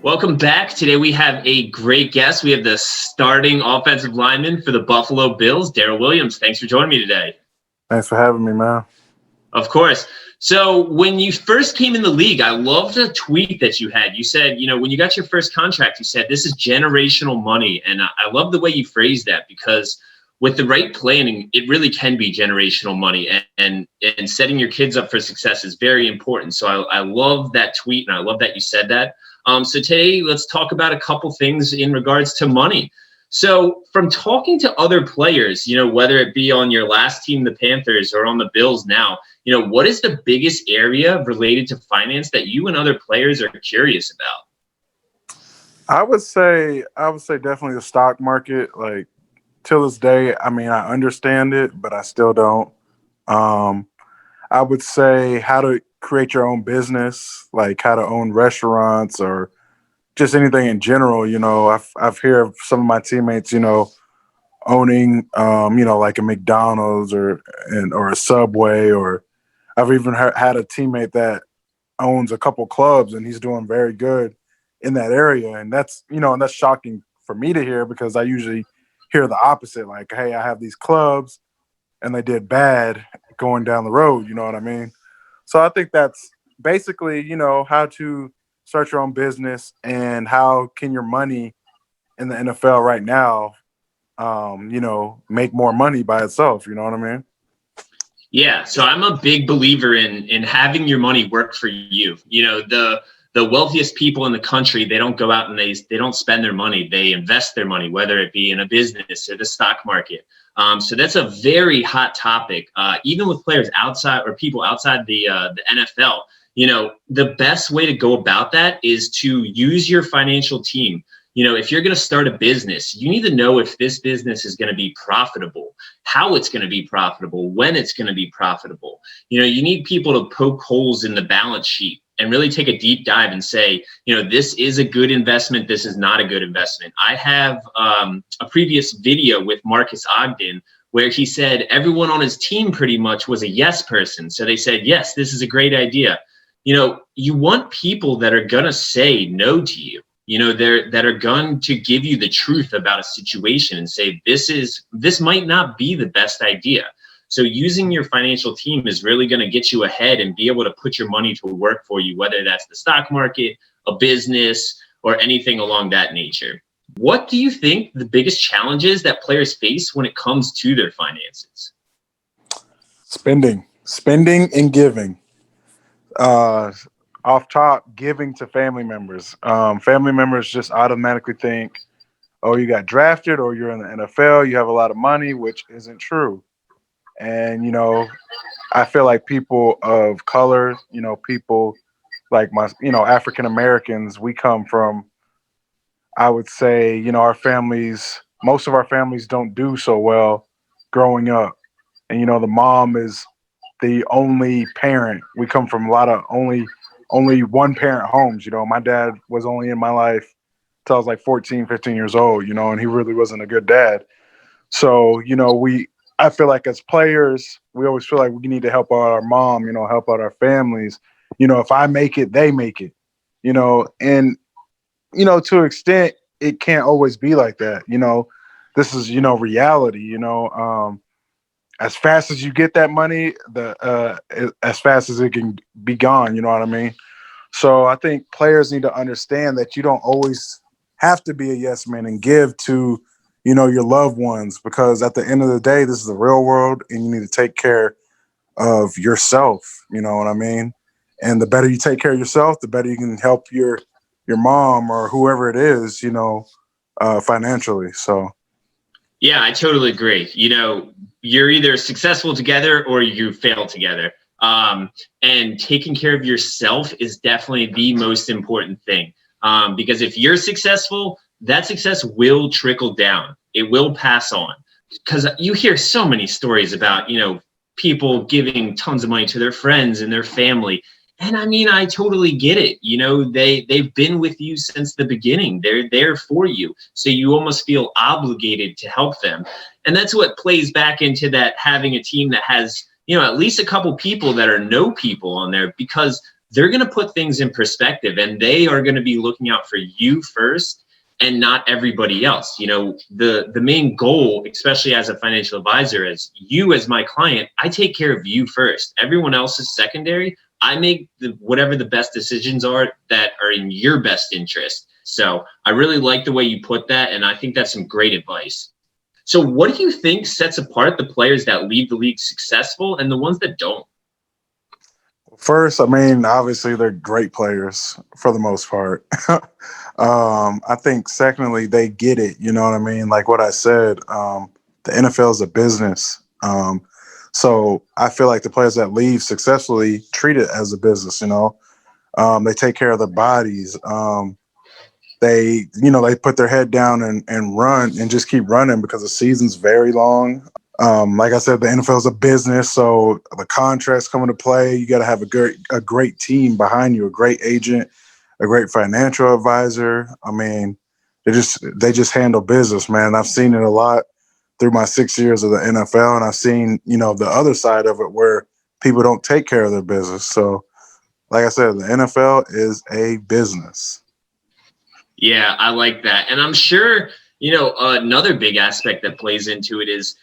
Welcome back. Today we have a great guest. We have the starting offensive lineman for the Buffalo Bills, Daryl Williams. Thanks for joining me today. Thanks for having me, man. Of course. So when you first came in the league, I loved a tweet that you had. You said, when you got your first contract, you said, this is generational money. And I love the way you phrased that, because with the right planning, it really can be generational money, and setting your kids up for success is very important. So I love that tweet, and I love that you said that. So today, let's talk about a couple things in regards to money. So from talking to other players, whether it be on your last team, the Panthers, or on the Bills now, what is the biggest area related to finance that you and other players are curious about? I would say definitely the stock market. Like, till this day, I mean, I understand it, but I still don't. I would say how to create your own business, like how to own restaurants or just anything in general. I've heard of some of my teammates, owning, like a McDonald's or a Subway, or I've even had a teammate that owns a couple clubs and he's doing very good in that area. And that's shocking for me to hear, because I usually hear the opposite. Like, hey, I have these clubs and they did bad going down the road. You know what I mean? So I think that's basically, how to start your own business and how can your money in the NFL right now, make more money by itself. You know what I mean? Yeah, so I'm a big believer in having your money work for you. The wealthiest people in the country, they don't go out and they don't spend their money. They invest their money, whether it be in a business or the stock market. So that's a very hot topic, even with players outside or people outside the NFL. The best way to go about that is to use your financial team. If you're going to start a business, you need to know if this business is going to be profitable, how it's going to be profitable, when it's going to be profitable. You need people to poke holes in the balance sheet and really take a deep dive and say, this is a good investment, this is not a good investment. I have a previous video with Marcus Ogden where he said everyone on his team pretty much was a yes person. So they said, yes, this is a great idea. You want people that are going to say no to you. That are going to give you the truth about a situation and say, this might not be the best idea. So using your financial team is really going to get you ahead and be able to put your money to work for you, whether that's the stock market, a business, or anything along that nature. What do you think the biggest challenges that players face when it comes to their finances? Spending and giving. Off top, giving to family members. Family members just automatically think, oh, you got drafted or you're in the NFL, you have a lot of money, which isn't true. And, I feel like people of color, people like African Americans, we come from, I would say, our families, most of our families don't do so well growing up. And, the mom is the only parent. We come from a lot of only one parent homes. My dad was only in my life till I was like 14, 15 years old, and he really wasn't a good dad. So, I feel like as players, we always feel like we need to help out our mom, help out our families. If I make it, they make it, and, to an extent, it can't always be like that. This is, reality, as fast as you get that money, as fast as it can be gone, you know what I mean? So I think players need to understand that you don't always have to be a yes man and give to, your loved ones, because at the end of the day, this is the real world and you need to take care of yourself. You know what I mean? And the better you take care of yourself, the better you can help your mom or whoever it is, financially. So. Yeah, I totally agree. You're either successful together or you fail together. And taking care of yourself is definitely the most important thing. Because if you're successful, that success will trickle down. It will pass on. Because you hear so many stories about, people giving tons of money to their friends and their family. And I mean, I totally get it. They've been with you since the beginning. They're there for you. So you almost feel obligated to help them. And that's what plays back into that, having a team that has, at least a couple people that are no people on there, because they're going to put things in perspective, and they are going to be looking out for you first and not everybody else. You know, the main goal, especially as a financial advisor, is you as my client, I take care of you first. Everyone else is secondary. I make whatever the best decisions are that are in your best interest. So I really like the way you put that, and I think that's some great advice. So what do you think sets apart the players that leave the league successful and the ones that don't? First, I mean, obviously they're great players for the most part. I think secondly, they get it. You know what I mean? Like what I said, the NFL is a business. So I feel like the players that leave successfully treat it as a business. You know, they take care of their bodies. They put their head down and run and just keep running because the season's very long. Like I said, the NFL is a business, so the contracts come into play. You got to have a great team behind you, a great agent, a great financial advisor. I mean, they just handle business, man. I've seen it a lot through my 6 years of the NFL, and I've seen, the other side of it where people don't take care of their business. So, like I said, the NFL is a business. Yeah, I like that. And I'm sure, another big aspect that plays into it is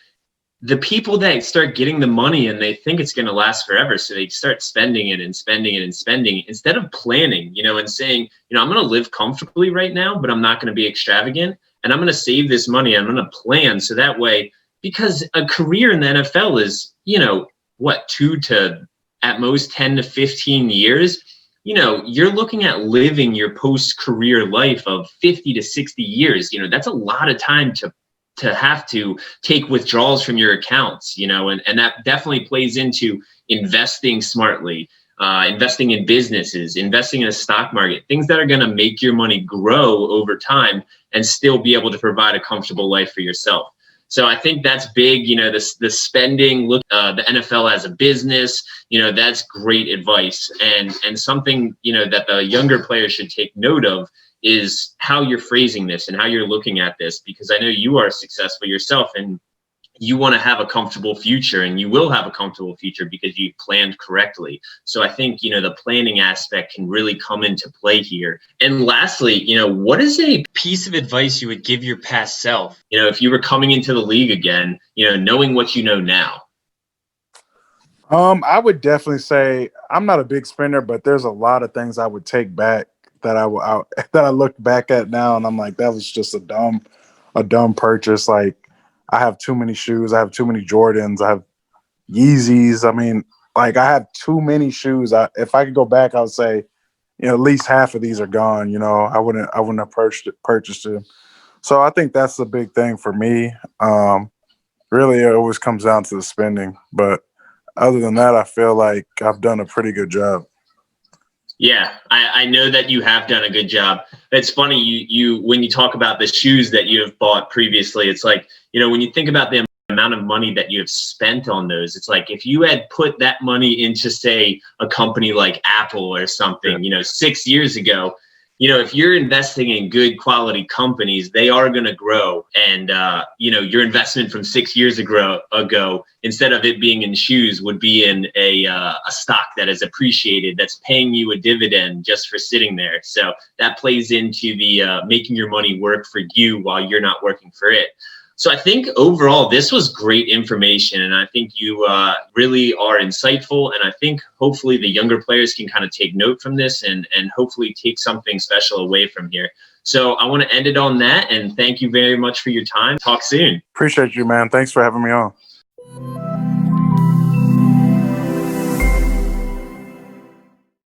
the people that start getting the money and they think it's going to last forever. So they start spending it and spending it and spending it instead of planning, and saying, I'm going to live comfortably right now, but I'm not going to be extravagant. And I'm going to save this money. I'm going to plan. So that way, because a career in the NFL is, 2 to at most 10 to 15 years, you're looking at living your post-career life of 50 to 60 years. That's a lot of time to have to take withdrawals from your accounts, and that definitely plays into investing smartly, investing in businesses, investing in a stock market, things that are going to make your money grow over time and still be able to provide a comfortable life for yourself. So I think that's big, the spending, the NFL as a business, that's great advice. And something, that the younger players should take note of is how you're phrasing this and how you're looking at this, because I know you are successful yourself and you want to have a comfortable future, and you will have a comfortable future because you planned correctly. So I think, the planning aspect can really come into play here. And lastly, what is a piece of advice you would give your past self, if you were coming into the league again, knowing what you know now? I would definitely say I'm not a big spender, but there's a lot of things I would take back that that I look back at now, and I'm like, that was just a dumb purchase. Like, I have too many shoes. I have too many Jordans. I have Yeezys. I mean, like, I have too many shoes. If I could go back, I would say, at least half of these are gone. I wouldn't have purchased them. So I think that's the big thing for me. Really, it always comes down to the spending. But other than that, I feel like I've done a pretty good job. Yeah, I know that you have done a good job. It's funny, you when you talk about the shoes that you have bought previously, it's like, when you think about the amount of money that you have spent on those, it's like if you had put that money into, say, a company like Apple or something, 6 years ago, if you're investing in good quality companies, they are going to grow. And, your investment from 6 years ago, instead of it being in shoes, would be in a stock that is appreciated, that's paying you a dividend just for sitting there. So that plays into the making your money work for you while you're not working for it. So I think overall, this was great information, and I think you really are insightful, and I think hopefully the younger players can kind of take note from this and hopefully take something special away from here. So I want to end it on that, and thank you very much for your time. Talk soon. Appreciate you, man. Thanks for having me on.